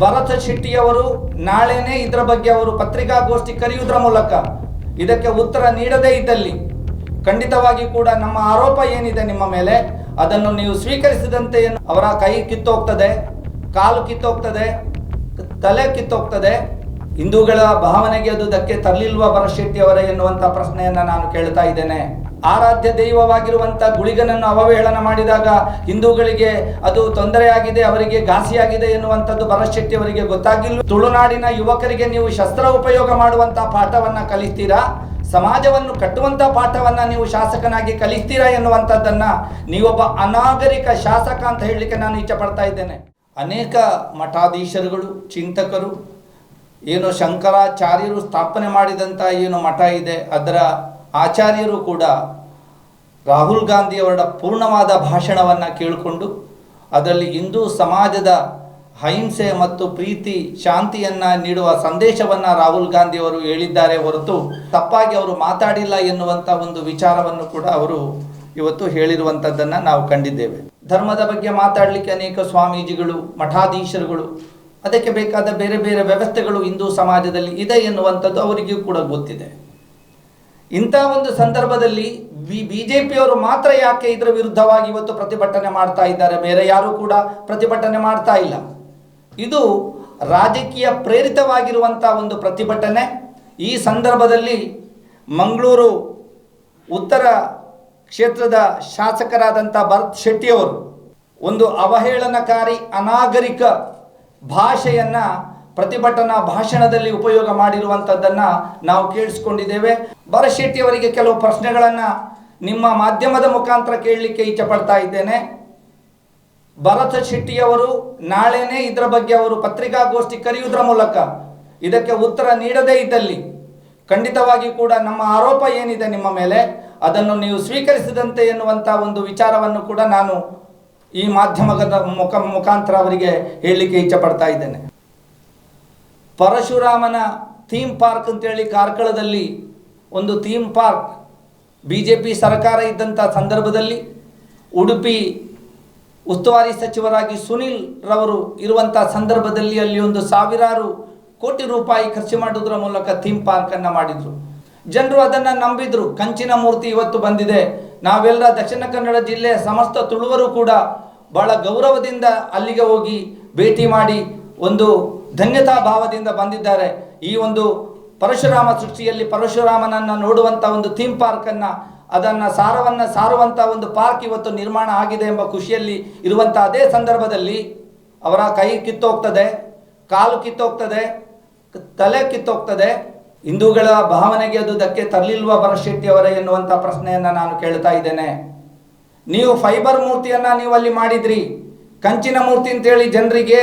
ಭರತ್ ಶೆಟ್ಟಿಯವರು ನಾಳೆನೇ ಇದರ ಬಗ್ಗೆ ಅವರು ಪತ್ರಿಕಾಗೋಷ್ಠಿ ಕರೆಯುವುದರ ಮೂಲಕ ಇದಕ್ಕೆ ಉತ್ತರ ನೀಡದೇ ಇದ್ದಲ್ಲಿ ಖಂಡಿತವಾಗಿ ಕೂಡ ನಮ್ಮ ಆರೋಪ ಏನಿದೆ ನಿಮ್ಮ ಮೇಲೆ ಅದನ್ನು ನೀವು ಸ್ವೀಕರಿಸಿದಂತೆ ಅವರ ಕೈ ಕಿತ್ತೋಗ್ತದೆ, ಕಾಲು ಕಿತ್ತೋಗ್ತದೆ, ತಲೆ ಕಿತ್ತೋಗ್ತದೆ. ಹಿಂದೂಗಳ ಭಾವನೆಗೆ ಅದು ಧಕ್ಕೆ ತರಲಿಲ್ವಾ ಭರತ್ ಶೆಟ್ಟಿ ಅವರೇ ಎನ್ನುವಂಥ ಪ್ರಶ್ನೆಯನ್ನ ನಾನು ಕೇಳ್ತಾ ಇದ್ದೇನೆ. ಆರಾಧ್ಯ ದೈವವಾಗಿರುವಂಥ ಗುಳಿಗನನ್ನು ಅವಹೇಳನ ಮಾಡಿದಾಗ ಹಿಂದೂಗಳಿಗೆ ಅದು ತೊಂದರೆಯಾಗಿದೆ, ಅವರಿಗೆ ಘಾಸಿಯಾಗಿದೆ ಎನ್ನುವಂಥದ್ದು ಭರತ್ ಶೆಟ್ಟಿ ಅವರಿಗೆ ಗೊತ್ತಾಗಿಲ್ಲ. ತುಳುನಾಡಿನ ಯುವಕರಿಗೆ ನೀವು ಶಸ್ತ್ರ ಉಪಯೋಗ ಮಾಡುವಂಥ ಪಾಠವನ್ನ ಕಲಿಸ್ತೀರಾ, ಸಮಾಜವನ್ನು ಕಟ್ಟುವಂಥ ಪಾಠವನ್ನ ನೀವು ಶಾಸಕನಾಗಿ ಕಲಿಸ್ತೀರಾ ಎನ್ನುವಂಥದ್ದನ್ನ ನೀವೊಬ್ಬ ಅನಾಗರಿಕ ಶಾಸಕ ಅಂತ ಹೇಳಲಿಕ್ಕೆ ನಾನು ಇಚ್ಛೆ ಪಡ್ತಾ ಇದ್ದೇನೆ. ಅನೇಕ ಮಠಾಧೀಶರುಗಳು, ಚಿಂತಕರು, ಏನು ಶಂಕರಾಚಾರ್ಯರು ಸ್ಥಾಪನೆ ಮಾಡಿದಂಥ ಏನು ಮಠ ಇದೆ ಅದರ ಆಚಾರ್ಯರು ಕೂಡ ರಾಹುಲ್ ಗಾಂಧಿಯವರ ಪೂರ್ಣವಾದ ಭಾಷಣವನ್ನು ಕೇಳಿಕೊಂಡು ಅದರಲ್ಲಿ ಹಿಂದೂ ಸಮಾಜದ ಅಹಿಂಸೆ ಮತ್ತು ಪ್ರೀತಿ ಶಾಂತಿಯನ್ನು ನೀಡುವ ಸಂದೇಶವನ್ನು ರಾಹುಲ್ ಗಾಂಧಿಯವರು ಹೇಳಿದ್ದಾರೆ ಹೊರತು ತಪ್ಪಾಗಿ ಅವರು ಮಾತಾಡಿಲ್ಲ ಎನ್ನುವಂಥ ಒಂದು ವಿಚಾರವನ್ನು ಕೂಡ ಅವರು ಇವತ್ತು ಹೇಳಿರುವಂಥದ್ದನ್ನು ನಾವು ಕಂಡಿದ್ದೇವೆ. ಧರ್ಮದ ಬಗ್ಗೆ ಮಾತಾಡಲಿಕ್ಕೆ ಅನೇಕ ಸ್ವಾಮೀಜಿಗಳು, ಮಠಾಧೀಶರುಗಳು, ಅದಕ್ಕೆ ಬೇಕಾದ ಬೇರೆ ಬೇರೆ ವ್ಯವಸ್ಥೆಗಳು ಹಿಂದೂ ಸಮಾಜದಲ್ಲಿ ಇದೆ ಎನ್ನುವಂಥದ್ದು ಅವರಿಗೂ ಕೂಡ ಗೊತ್ತಿದೆ. ಇಂಥ ಒಂದು ಸಂದರ್ಭದಲ್ಲಿ ಬಿಜೆಪಿಯವರು ಮಾತ್ರ ಯಾಕೆ ಇದರ ವಿರುದ್ಧವಾಗಿ ಇವತ್ತು ಪ್ರತಿಭಟನೆ ಮಾಡ್ತಾ ಇದ್ದಾರೆ, ಬೇರೆ ಯಾರು ಕೂಡ ಪ್ರತಿಭಟನೆ ಮಾಡ್ತಾ ಇಲ್ಲ? ಇದು ರಾಜಕೀಯ ಪ್ರೇರಿತವಾಗಿರುವಂಥ ಒಂದು ಪ್ರತಿಭಟನೆ. ಈ ಸಂದರ್ಭದಲ್ಲಿ ಮಂಗಳೂರು ಉತ್ತರ ಕ್ಷೇತ್ರದ ಶಾಸಕರಾದಂಥ ಭರತ್ ಶೆಟ್ಟಿಯವರು ಒಂದು ಅವಹೇಳನಕಾರಿ ಅನಾಗರಿಕ ಭಾಷೆಯನ್ನು ಪ್ರತಿಭಟನಾ ಭಾಷಣದಲ್ಲಿ ಉಪಯೋಗ ಮಾಡಿರುವಂಥದ್ದನ್ನು ನಾವು ಕೇಳಿಸ್ಕೊಂಡಿದ್ದೇವೆ. ಭರತ್ ಶೆಟ್ಟಿ ಅವರಿಗೆ ಕೆಲವು ಪ್ರಶ್ನೆಗಳನ್ನು ನಿಮ್ಮ ಮಾಧ್ಯಮದ ಮುಖಾಂತರ ಕೇಳಲಿಕ್ಕೆ ಇಚ್ಛೆ ಪಡ್ತಾ ಇದ್ದೇನೆ. ಭರತ್ ಶೆಟ್ಟಿಯವರು ನಾಳೆನೇ ಇದರ ಬಗ್ಗೆ ಅವರು ಪತ್ರಿಕಾಗೋಷ್ಠಿ ಕರೆಯುವುದರ ಮೂಲಕ ಇದಕ್ಕೆ ಉತ್ತರ ನೀಡದೇ ಇದ್ದಲ್ಲಿ ಖಂಡಿತವಾಗಿ ಕೂಡ ನಮ್ಮ ಆರೋಪ ಏನಿದೆ ನಿಮ್ಮ ಮೇಲೆ ಅದನ್ನು ನೀವು ಸ್ವೀಕರಿಸಿದಂತೆ ಎನ್ನುವಂಥ ಒಂದು ವಿಚಾರವನ್ನು ಕೂಡ ನಾನು ಈ ಮಾಧ್ಯಮದ ಮುಖಾಂತರ ಅವರಿಗೆ ಹೇಳಲಿಕ್ಕೆ ಇಚ್ಛೆ ಪಡ್ತಾ ಇದ್ದೇನೆ. ಪರಶುರಾಮನ ಥೀಮ್ ಪಾರ್ಕ್ ಅಂತೇಳಿ ಕಾರ್ಕಳದಲ್ಲಿ ಒಂದು ಥೀಮ್ ಪಾರ್ಕ್ ಬಿಜೆಪಿ ಸರ್ಕಾರ ಇದ್ದಂಥ ಸಂದರ್ಭದಲ್ಲಿ ಉಡುಪಿ ಉಸ್ತುವಾರಿ ಸಚಿವರಾಗಿ ಸುನಿಲ್ ರವರು ಇರುವಂಥ ಸಂದರ್ಭದಲ್ಲಿ ಅಲ್ಲಿ ಒಂದು ಸಾವಿರಾರು ಕೋಟಿ ರೂಪಾಯಿ ಖರ್ಚು ಮಾಡುವುದರ ಮೂಲಕ ಥೀಮ್ ಪಾರ್ಕನ್ನು ಮಾಡಿದರು. ಜನರು ಅದನ್ನು ನಂಬಿದ್ರು. ಕಂಚಿನ ಮೂರ್ತಿ ಇವತ್ತು ಬಂದಿದೆ. ನಾವೆಲ್ಲ ದಕ್ಷಿಣ ಕನ್ನಡ ಜಿಲ್ಲೆಯ ಸಮಸ್ತ ತುಳುವರು ಕೂಡ ಬಹಳ ಗೌರವದಿಂದ ಅಲ್ಲಿಗೆ ಹೋಗಿ ಭೇಟಿ ಮಾಡಿ ಒಂದು ಧನ್ಯತಾ ಭಾವದಿಂದ ಬಂದಿದ್ದಾರೆ. ಈ ಒಂದು ಪರಶುರಾಮ ಸೃಷ್ಟಿಯಲ್ಲಿ ಪರಶುರಾಮನನ್ನು ನೋಡುವಂಥ ಒಂದು ಥೀಮ್ ಪಾರ್ಕನ್ನು ಅದನ್ನು ಸಾರುವಂಥ ಒಂದು ಪಾರ್ಕ್ ಇವತ್ತು ನಿರ್ಮಾಣ ಆಗಿದೆ ಎಂಬ ಖುಷಿಯಲ್ಲಿ ಇರುವಂಥ ಅದೇ ಸಂದರ್ಭದಲ್ಲಿ ಅವರ ಕೈ ಕಿತ್ತೋಗ್ತದೆ, ಕಾಲು ಕಿತ್ತೋಗ್ತದೆ, ತಲೆ ಕಿತ್ತೋಗ್ತದೆ. ಹಿಂದೂಗಳ ಭಾವನೆಗೆ ಅದು ಧಕ್ಕೆ ತರಲಿಲ್ವಾ ಭರತ್ ಶೆಟ್ಟಿ ಅವರೇ ಎನ್ನುವಂಥ ಪ್ರಶ್ನೆಯನ್ನು ನಾನು ಕೇಳ್ತಾ ಇದ್ದೇನೆ. ನೀವು ಫೈಬರ್ ಮೂರ್ತಿಯನ್ನು ನೀವು ಅಲ್ಲಿ ಮಾಡಿದ್ರಿ, ಕಂಚಿನ ಮೂರ್ತಿ ಅಂತೇಳಿ ಜನರಿಗೆ,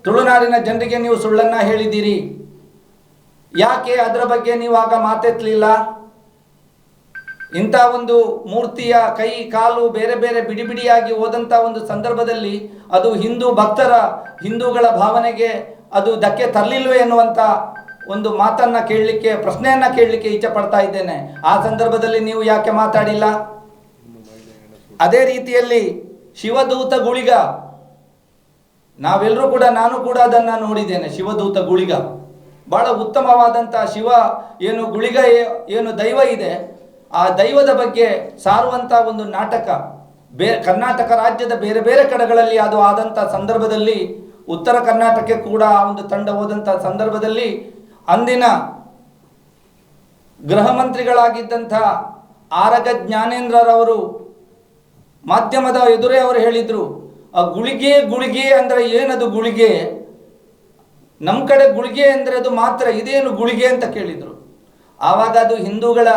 ತುಳುನಾಡಿನ ಜನರಿಗೆ ನೀವು ಸುಳ್ಳನ್ನು ಹೇಳಿದ್ದೀರಿ. ಯಾಕೆ ಅದರ ಬಗ್ಗೆ ನೀವು ಆಗ ಮಾತೆತ್ತಲಿಲ್ಲ? ಇಂಥ ಒಂದು ಮೂರ್ತಿಯ ಕೈ ಕಾಲು ಬೇರೆ ಬೇರೆ ಬಿಡಿ ಬಿಡಿಯಾಗಿ ಹೋದಂಥ ಒಂದು ಸಂದರ್ಭದಲ್ಲಿ ಅದು ಹಿಂದೂ ಭಕ್ತರ, ಹಿಂದೂಗಳ ಭಾವನೆಗೆ ಅದು ಧಕ್ಕೆ ತರಲಿಲ್ವೇ ಎನ್ನುವಂಥ ಒಂದು ಮಾತನ್ನು ಕೇಳಲಿಕ್ಕೆ, ಪ್ರಶ್ನೆಯನ್ನು ಕೇಳಲಿಕ್ಕೆ ಇಚ್ಛೆ ಪಡ್ತಾ ಇದ್ದೇನೆ. ಆ ಸಂದರ್ಭದಲ್ಲಿ ನೀವು ಯಾಕೆ ಮಾತಾಡಿಲ್ಲ? ಅದೇ ರೀತಿಯಲ್ಲಿ ಶಿವದೂತ ಗುಳಿಗ, ನಾವೆಲ್ಲರೂ ಕೂಡ, ನಾನು ಕೂಡ ಅದನ್ನು ನೋಡಿದ್ದೇನೆ. ಶಿವದೂತ ಗುಳಿಗ ಬಹಳ ಉತ್ತಮವಾದಂಥ ಶಿವ ಏನು ಗುಳಿಗ ಏನು ದೈವ ಇದೆ, ಆ ದೈವದ ಬಗ್ಗೆ ಸಾರುವಂಥ ಒಂದು ನಾಟಕ ಕರ್ನಾಟಕ ರಾಜ್ಯದ ಬೇರೆ ಬೇರೆ ಕಡೆಗಳಲ್ಲಿ ಅದು ಆದಂಥ ಸಂದರ್ಭದಲ್ಲಿ, ಉತ್ತರ ಕರ್ನಾಟಕಕ್ಕೆ ಕೂಡ ಆ ಒಂದು ತಂಡ ಹೋದಂಥ ಸಂದರ್ಭದಲ್ಲಿ ಅಂದಿನ ಗೃಹ ಮಂತ್ರಿಗಳಾಗಿದ್ದಂಥ ಆರಗ ಜ್ಞಾನೇಂದ್ರರವರು ಮಾಧ್ಯಮದ ಎದುರೇ ಅವರು ಹೇಳಿದರು, ಆ ಗುಳಿಗೆ ಅಂದರೆ ಏನದು ಗುಳಿಗೆ? ನಮ್ಮ ಕಡೆ ಗುಳಿಗೆ ಅಂದರೆ ಅದು ಮಾತ್ರ, ಇದೇನು ಗುಳಿಗೆ ಅಂತ ಕೇಳಿದರು. ಆವಾಗ ಅದು ಹಿಂದೂಗಳ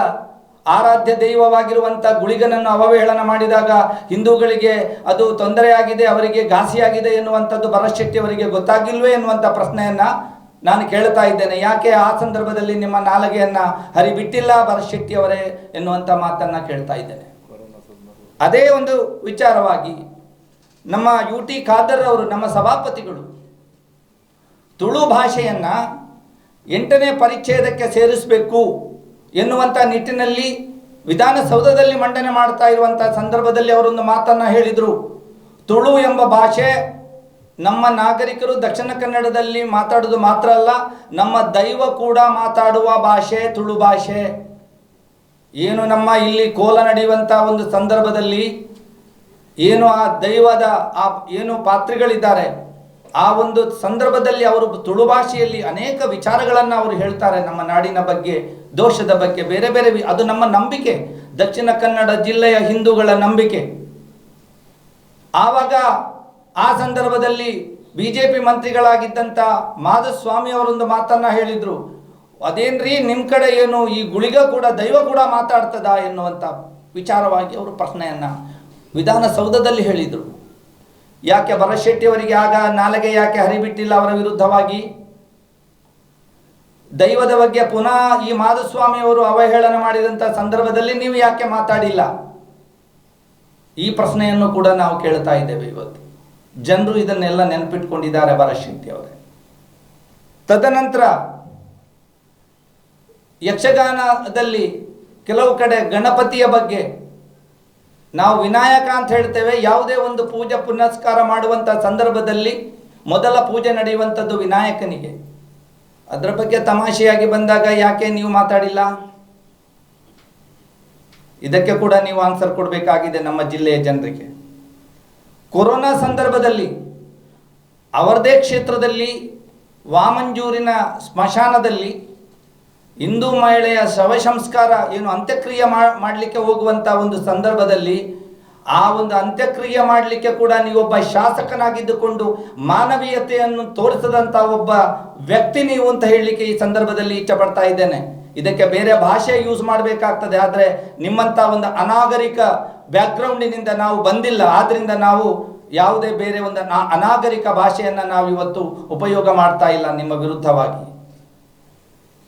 ಆರಾಧ್ಯ ದೈವವಾಗಿರುವಂಥ ಗುಳಿಗನನ್ನು ಅವಹೇಳನ ಮಾಡಿದಾಗ ಹಿಂದೂಗಳಿಗೆ ಅದು ತೊಂದರೆಯಾಗಿದೆ, ಅವರಿಗೆ ಘಾಸಿಯಾಗಿದೆ ಎನ್ನುವಂಥದ್ದು ಭರತ್ ಶೆಟ್ಟಿ ಅವರಿಗೆ ಗೊತ್ತಾಗಿಲ್ವೇ ಎನ್ನುವಂಥ ಪ್ರಶ್ನೆಯನ್ನು ನಾನು ಕೇಳ್ತಾ ಇದ್ದೇನೆ. ಯಾಕೆ ಆ ಸಂದರ್ಭದಲ್ಲಿ ನಿಮ್ಮ ನಾಲಿಗೆಯನ್ನು ಹರಿಬಿಟ್ಟಿಲ್ಲ ಭರತ್ ಶೆಟ್ಟಿ ಅವರೇ ಎನ್ನುವಂಥ ಮಾತನ್ನು ಕೇಳ್ತಾ ಇದ್ದೇನೆ. ಅದೇ ಒಂದು ವಿಚಾರವಾಗಿ ನಮ್ಮ UT ಖಾದರ್ ಅವರು, ನಮ್ಮ ಸಭಾಪತಿಗಳು, ತುಳು ಭಾಷೆಯನ್ನು 8ನೇ ಪರಿಚ್ಛೇದಕ್ಕೆ ಸೇರಿಸಬೇಕು ಎನ್ನುವಂಥ ನಿಟ್ಟಿನಲ್ಲಿ ವಿಧಾನಸೌಧದಲ್ಲಿ ಮಂಡನೆ ಮಾಡ್ತಾ ಇರುವಂಥ ಸಂದರ್ಭದಲ್ಲಿ ಅವರೊಂದು ಮಾತನ್ನು ಹೇಳಿದರು. ತುಳು ಎಂಬ ಭಾಷೆ ನಮ್ಮ ನಾಗರಿಕರು ದಕ್ಷಿಣ ಕನ್ನಡದಲ್ಲಿ ಮಾತಾಡೋದು ಮಾತ್ರ ಅಲ್ಲ, ನಮ್ಮ ದೈವ ಕೂಡ ಮಾತಾಡುವ ಭಾಷೆ ತುಳು ಭಾಷೆ. ಏನು ನಮ್ಮ ಇಲ್ಲಿ ಕೋಲ ನಡೆಯುವಂಥ ಒಂದು ಸಂದರ್ಭದಲ್ಲಿ ಏನು ಆ ದೈವದ ಆ ಏನು ಪಾತ್ರಿಗಳಿದ್ದಾರೆ, ಆ ಒಂದು ಸಂದರ್ಭದಲ್ಲಿ ಅವರು ತುಳು ಭಾಷೆಯಲ್ಲಿ ಅನೇಕ ವಿಚಾರಗಳನ್ನು ಅವರು ಹೇಳ್ತಾರೆ. ನಮ್ಮ ನಾಡಿನ ಬಗ್ಗೆ, ದೋಷದ ಬಗ್ಗೆ, ಬೇರೆ ಬೇರೆ ಅದು ನಮ್ಮ ನಂಬಿಕೆ, ದಕ್ಷಿಣ ಕನ್ನಡ ಜಿಲ್ಲೆಯ ಹಿಂದೂಗಳ ನಂಬಿಕೆ. ಆವಾಗ ಆ ಸಂದರ್ಭದಲ್ಲಿ BJP ಮಂತ್ರಿಗಳಾಗಿದ್ದಂಥ ಮಾಧುಸ್ವಾಮಿ ಅವರೊಂದು ಮಾತನ್ನು ಹೇಳಿದರು, ಅದೇನ್ರಿ ನಿಮ್ಮ ಕಡೆ ಏನು ಈ ಗುಳಿಗ ಕೂಡ ದೈವ ಕೂಡ ಮಾತಾಡ್ತದ ಎನ್ನುವಂಥ ವಿಚಾರವಾಗಿ ಅವರು ಪ್ರಶ್ನೆಯನ್ನು ವಿಧಾನಸೌಧದಲ್ಲಿ ಹೇಳಿದರು. ಯಾಕೆ ಭರತ್ ಶೆಟ್ಟಿ ಅವರಿಗೆ ಆಗ ನಾಲಿಗೆ ಯಾಕೆ ಹರಿಬಿಟ್ಟಿಲ್ಲ ಅವರ ವಿರುದ್ಧವಾಗಿ? ದೈವದ ಬಗ್ಗೆ ಪುನಃ ಈ ಮಾಧುಸ್ವಾಮಿ ಅವರು ಅವಹೇಳನ ಮಾಡಿದಂಥ ಸಂದರ್ಭದಲ್ಲಿ ನೀವು ಯಾಕೆ ಮಾತಾಡಿಲ್ಲ? ಈ ಪ್ರಶ್ನೆಯನ್ನು ಕೂಡ ನಾವು ಕೇಳ್ತಾ ಇದ್ದೇವೆ. ಇವತ್ತು ಜನರು ಇದನ್ನೆಲ್ಲ ನೆನಪಿಟ್ಕೊಂಡಿದ್ದಾರೆ ಭರತ್ ಶೆಟ್ಟಿ ಅವರೇ. ತದನಂತರ ಯಕ್ಷಗಾನದಲ್ಲಿ ಕೆಲವು ಕಡೆ ಗಣಪತಿಯ ಬಗ್ಗೆ ನಾವು ವಿನಾಯಕ ಅಂತ ಹೇಳ್ತೇವೆ. ಯಾವುದೇ ಒಂದು ಪೂಜೆ ಪುನಸ್ಕಾರ ಮಾಡುವಂಥ ಸಂದರ್ಭದಲ್ಲಿ ಮೊದಲ ಪೂಜೆ ನಡೆಯುವಂಥದ್ದು ವಿನಾಯಕನಿಗೆ. ಅದರ ಬಗ್ಗೆ ತಮಾಷೆಯಾಗಿ ಬಂದಾಗ ಯಾಕೆ ನೀವು ಮಾತಾಡಿಲ್ಲ? ಇದಕ್ಕೆ ಕೂಡ ನೀವು ಆನ್ಸರ್ ಕೊಡಬೇಕಾಗಿದೆ ನಮ್ಮ ಜಿಲ್ಲೆಯ ಜನರಿಗೆ. ಕೊರೋನಾ ಸಂದರ್ಭದಲ್ಲಿ ಅವರದೇ ಕ್ಷೇತ್ರದಲ್ಲಿ ವಾಮಂಜೂರಿನ ಸ್ಮಶಾನದಲ್ಲಿ ಹಿಂದೂ ಮಹಿಳೆಯ ಶವ ಸಂಸ್ಕಾರ ಏನು ಅಂತ್ಯಕ್ರಿಯೆ ಮಾಡಲಿಕ್ಕೆ ಹೋಗುವಂಥ ಒಂದು ಸಂದರ್ಭದಲ್ಲಿ ಆ ಒಂದು ಅಂತ್ಯಕ್ರಿಯೆ ಮಾಡಲಿಕ್ಕೆ ಕೂಡ ನೀವೊಬ್ಬ ಶಾಸಕನಾಗಿದ್ದುಕೊಂಡು ಮಾನವೀಯತೆಯನ್ನು ತೋರಿಸದಂಥ ಒಬ್ಬ ವ್ಯಕ್ತಿ ನೀವು ಅಂತ ಹೇಳಲಿಕ್ಕೆ ಈ ಸಂದರ್ಭದಲ್ಲಿ ಇಷ್ಟಪಡ್ತಾ ಇದ್ದೇನೆ. ಇದಕ್ಕೆ ಬೇರೆ ಭಾಷೆ ಯೂಸ್ ಮಾಡಬೇಕಾಗ್ತದೆ, ಆದರೆ ನಿಮ್ಮಂಥ ಒಂದು ಅನಾಗರಿಕ ಬ್ಯಾಕ್ಗ್ರೌಂಡಿನಿಂದ ನಾವು ಬಂದಿಲ್ಲ. ಆದ್ದರಿಂದ ನಾವು ಯಾವುದೇ ಬೇರೆ ಒಂದು ಅನಾಗರಿಕ ಭಾಷೆಯನ್ನು ನಾವು ಇವತ್ತು ಉಪಯೋಗ ಮಾಡ್ತಾ ಇಲ್ಲ ನಿಮ್ಮ ವಿರುದ್ಧವಾಗಿ.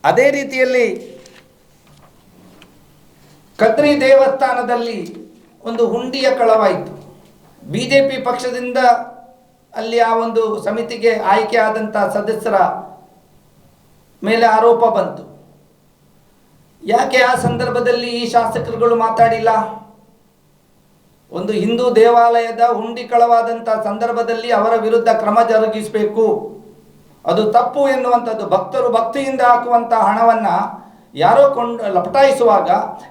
ಅದೇ ರೀತಿಯಲ್ಲಿ ಕದ್ರಿ ದೇವಸ್ಥಾನದಲ್ಲಿ ಒಂದು ಹುಂಡಿಯ ಕಳವಾಯಿತು. BJP ಪಕ್ಷದಿಂದ ಅಲ್ಲಿ ಆ ಒಂದು ಸಮಿತಿಗೆ ಆಯ್ಕೆ ಆದಂಥ ಸದಸ್ಯರ ಮೇಲೆ ಆರೋಪ ಬಂತು. ಯಾಕೆ ಆ ಸಂದರ್ಭದಲ್ಲಿ ಈ ಶಾಸಕರುಗಳು ಮಾತಾಡಿಲ್ಲ? ಒಂದು ಹಿಂದೂ ದೇವಾಲಯದ ಹುಂಡಿ ಕಳವಾದಂಥ ಸಂದರ್ಭದಲ್ಲಿ ಅವರ ವಿರುದ್ಧ ಕ್ರಮ ಜರುಗಿಸಬೇಕು, ಅದು ತಪ್ಪು ಎನ್ನುವಂಥದ್ದು. ಭಕ್ತರು ಭಕ್ತಿಯಿಂದ ಹಾಕುವಂಥ ಹಣವನ್ನು ಯಾರೋ ಲಪಟಾಯಿಸುವಾಗ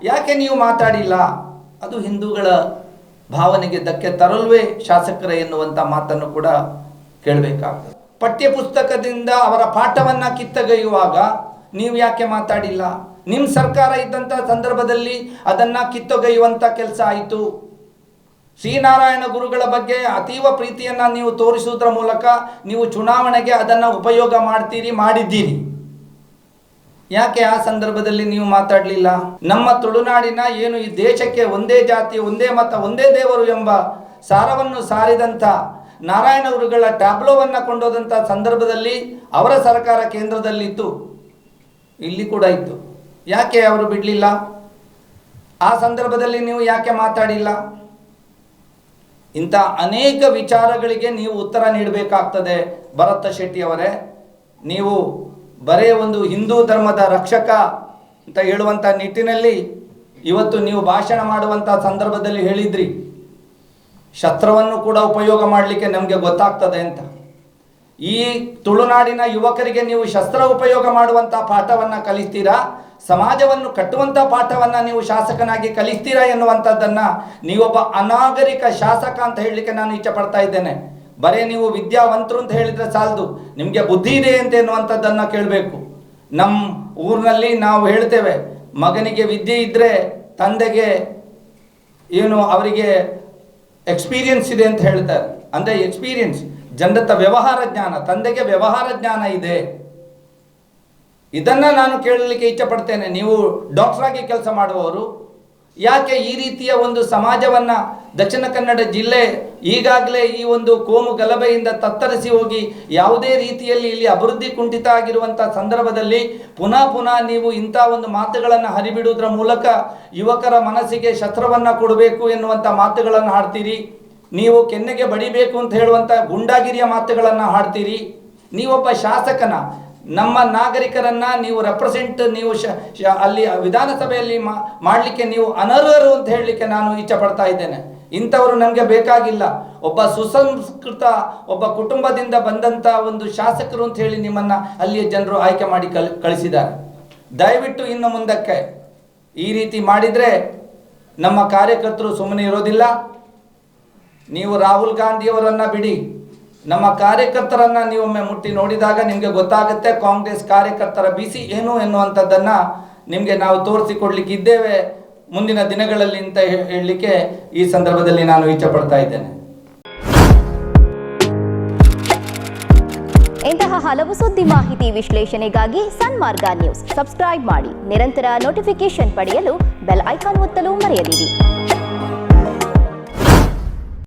ಯಾಕೆ ನೀವು ಮಾತಾಡಿಲ್ಲ? ಅದು ಹಿಂದೂಗಳ ಭಾವನೆಗೆ ಧಕ್ಕೆ ತರಲ್ವೇ ಶಾಸಕರೇ ಎನ್ನುವಂಥ ಮಾತನ್ನು ಕೂಡ ಕೇಳಬೇಕಾಗ್ತದೆ. ಪಠ್ಯ ಪುಸ್ತಕದಿಂದ ಅವರ ಪಾಠವನ್ನು ಕಿತ್ತೊಗೆಯುವಾಗ ನೀವು ಯಾಕೆ ಮಾತಾಡಿಲ್ಲ? ನಿಮ್ಮ ಸರ್ಕಾರ ಇದ್ದಂಥ ಸಂದರ್ಭದಲ್ಲಿ ಅದನ್ನು ಕಿತ್ತೊಗೆಯುವಂಥ ಕೆಲಸ ಆಯಿತು. ಶ್ರೀನಾರಾಯಣ ಗುರುಗಳ ಬಗ್ಗೆ ಅತೀವ ಪ್ರೀತಿಯನ್ನು ನೀವು ತೋರಿಸುವುದರ ಮೂಲಕ ನೀವು ಚುನಾವಣೆಗೆ ಅದನ್ನು ಉಪಯೋಗ ಮಾಡಿದ್ದೀರಿ. ಯಾಕೆ ಆ ಸಂದರ್ಭದಲ್ಲಿ ನೀವು ಮಾತಾಡಲಿಲ್ಲ? ನಮ್ಮ ತುಳುನಾಡಿನ ಏನು ಈ ದೇಶಕ್ಕೆ ಒಂದೇ ಜಾತಿ, ಒಂದೇ ಮತ, ಒಂದೇ ದೇವರು ಎಂಬ ಸಾರವನ್ನು ಸಾರಿದಂಥ ನಾರಾಯಣ ಗುರುಗಳ ಟ್ಯಾಬ್ಲೋವನ್ನು ಕೊಂಡೋದಂಥ ಸಂದರ್ಭದಲ್ಲಿ ಅವರ ಸರ್ಕಾರ ಕೇಂದ್ರದಲ್ಲಿತ್ತು, ಇಲ್ಲಿ ಕೂಡ ಇತ್ತು. ಯಾಕೆ ಅವರು ಬಿಡಲಿಲ್ಲ? ಆ ಸಂದರ್ಭದಲ್ಲಿ ನೀವು ಯಾಕೆ ಮಾತಾಡಿಲ್ಲ? ಇಂಥ ಅನೇಕ ವಿಚಾರಗಳಿಗೆ ನೀವು ಉತ್ತರ ನೀಡಬೇಕಾಗ್ತದೆ ಭರತ್ ಶೆಟ್ಟಿ ಅವರೇ. ನೀವು ಬರೇ ಒಂದು ಹಿಂದೂ ಧರ್ಮದ ರಕ್ಷಕ ಅಂತ ಹೇಳುವಂಥ ನಿಟ್ಟಿನಲ್ಲಿ ಇವತ್ತು ನೀವು ಭಾಷಣ ಮಾಡುವಂಥ ಸಂದರ್ಭದಲ್ಲಿ ಹೇಳಿದ್ರಿ, ಶಸ್ತ್ರವನ್ನು ಕೂಡ ಉಪಯೋಗ ಮಾಡಲಿಕ್ಕೆ ನಮಗೆ ಗೊತ್ತಾಗ್ತದೆ ಅಂತ. ಈ ತುಳುನಾಡಿನ ಯುವಕರಿಗೆ ನೀವು ಶಸ್ತ್ರ ಉಪಯೋಗ ಮಾಡುವಂಥ ಪಾಠವನ್ನು ಕಲಿಸ್ತೀರಾ, ಸಮಾಜವನ್ನು ಕಟ್ಟುವಂಥ ಪಾಠವನ್ನು ನೀವು ಶಾಸಕನಾಗಿ ಕಲಿಸ್ತೀರಾ ಎನ್ನುವಂಥದ್ದನ್ನು ನೀವೊಬ್ಬ ಅನಾಗರಿಕ ಶಾಸಕ ಅಂತ ಹೇಳಲಿಕ್ಕೆ ನಾನು ಇಷ್ಟಪಡ್ತಾ ಇದ್ದೇನೆ. ಬರೇ ನೀವು ವಿದ್ಯಾವಂತರು ಅಂತ ಹೇಳಿದರೆ ಸಾಲದು, ನಿಮಗೆ ಬುದ್ಧಿ ಇದೆ ಅಂತ ಎನ್ನುವಂಥದ್ದನ್ನು ಕೇಳಬೇಕು. ನಮ್ಮ ಊರಿನಲ್ಲಿ ನಾವು ಹೇಳ್ತೇವೆ, ಮಗನಿಗೆ ವಿದ್ಯೆ ಇದ್ದರೆ ತಂದೆಗೆ ಏನು ಅವರಿಗೆ ಎಕ್ಸ್ಪೀರಿಯನ್ಸ್ ಇದೆ ಅಂತ ಹೇಳ್ತಾರೆ. ಅಂದರೆ ಎಕ್ಸ್ಪೀರಿಯನ್ಸ್ ಜನರ ವ್ಯವಹಾರ ಜ್ಞಾನ, ತಂದೆಗೆ ವ್ಯವಹಾರ ಜ್ಞಾನ ಇದೆ. ಇದನ್ನು ನಾನು ಕೇಳಲಿಕ್ಕೆ ಇಷ್ಟಪಡ್ತೇನೆ. ನೀವು ಡಾಕ್ಟರಾಗಿ ಕೆಲಸ ಮಾಡುವವರು ಯಾಕೆ ಈ ರೀತಿಯ ಒಂದು ಸಮಾಜವನ್ನು, ದಕ್ಷಿಣ ಕನ್ನಡ ಜಿಲ್ಲೆ ಈಗಾಗಲೇ ಈ ಒಂದು ಕೋಮು ಗಲಭೆಯಿಂದ ತತ್ತರಿಸಿ ಹೋಗಿ ಯಾವುದೇ ರೀತಿಯಲ್ಲಿ ಇಲ್ಲಿ ಅಭಿವೃದ್ಧಿ ಕುಂಠಿತ ಆಗಿರುವಂಥ ಸಂದರ್ಭದಲ್ಲಿ ಪುನಃ ನೀವು ಇಂಥ ಒಂದು ಮಾತುಗಳನ್ನು ಹರಿಬಿಡುವುದರ ಮೂಲಕ ಯುವಕರ ಮನಸ್ಸಿಗೆ ಶಸ್ತ್ರವನ್ನು ಕೊಡಬೇಕು ಎನ್ನುವಂಥ ಮಾತುಗಳನ್ನು ಹಾಡ್ತೀರಿ. ನೀವು ಕೆನ್ನೆಗೆ ಬಡಿಬೇಕು ಅಂತ ಹೇಳುವಂಥ ಗುಂಡಾಗಿರಿಯ ಮಾತುಗಳನ್ನು ಹಾಡ್ತೀರಿ. ನೀವೊಬ್ಬ ಶಾಸಕನ, ನಮ್ಮ ನಾಗರಿಕರನ್ನು ನೀವು ರೆಪ್ರೆಸೆಂಟ್ ನೀವು ಅಲ್ಲಿ ವಿಧಾನಸಭೆಯಲ್ಲಿ ಮಾಡಲಿಕ್ಕೆ ನೀವು ಅನರ್ಹರು ಅಂತ ಹೇಳಲಿಕ್ಕೆ ನಾನು ಇಷ್ಟಪಡ್ತಾ ಇದ್ದೇನೆ. ಇಂಥವರು ನಮಗೆ ಬೇಕಾಗಿಲ್ಲ. ಒಬ್ಬ ಸುಸಂಸ್ಕೃತ ಒಬ್ಬ ಕುಟುಂಬದಿಂದ ಬಂದಂಥ ಒಂದು ಶಾಸಕರು ಅಂತ ಹೇಳಿ ನಿಮ್ಮನ್ನು ಅಲ್ಲಿಯ ಜನರು ಆಯ್ಕೆ ಮಾಡಿ ಕಳಿಸಿದ್ದಾರೆ. ದಯವಿಟ್ಟು ಇನ್ನು ಮುಂದಕ್ಕೆ ಈ ರೀತಿ ಮಾಡಿದರೆ ನಮ್ಮ ಕಾರ್ಯಕರ್ತರು ಸುಮ್ಮನೆ ಇರೋದಿಲ್ಲ. ನೀವು ರಾಹುಲ್ ಗಾಂಧಿಯವರನ್ನು ಬಿಡಿ, ನಮ್ಮ ಕಾರ್ಯಕರ್ತರನ್ನು ನೀವೊಮ್ಮೆ ಮುಟ್ಟಿ ನೋಡಿದಾಗ ನಿಮಗೆ ಗೊತ್ತಾಗುತ್ತೆ ಕಾಂಗ್ರೆಸ್ ಕಾರ್ಯಕರ್ತರ ಬಿಸಿ ಏನು ಎನ್ನುವಂಥದ್ದನ್ನು ನಿಮಗೆ ನಾವು ತೋರಿಸಿಕೊಡ್ಲಿಕ್ಕೆ ಇದ್ದೇವೆ ಮುಂದಿನ ದಿನಗಳಲ್ಲಿ ಅಂತ ಹೇಳಲಿಕ್ಕೆ ಈ ಸಂದರ್ಭದಲ್ಲಿ ನಾನು ಇಚ್ಛೆಪಡ್ತಾ ಇದ್ದೇನೆ. ಇಂತಹ ಹಲವು ಸುದ್ದಿ ಮಾಹಿತಿ ವಿಶ್ಲೇಷಣೆಗಾಗಿ ಸನ್ಮಾರ್ಗ ನ್ಯೂಸ್ ಸಬ್ಸ್ಕ್ರೈಬ್ ಮಾಡಿ. ನಿರಂತರ ನೋಟಿಫಿಕೇಶನ್ ಪಡೆಯಲು ಬೆಲ್ ಐಕಾನ್ ಒತ್ತಲು ಮರೆಯದಿರಿ.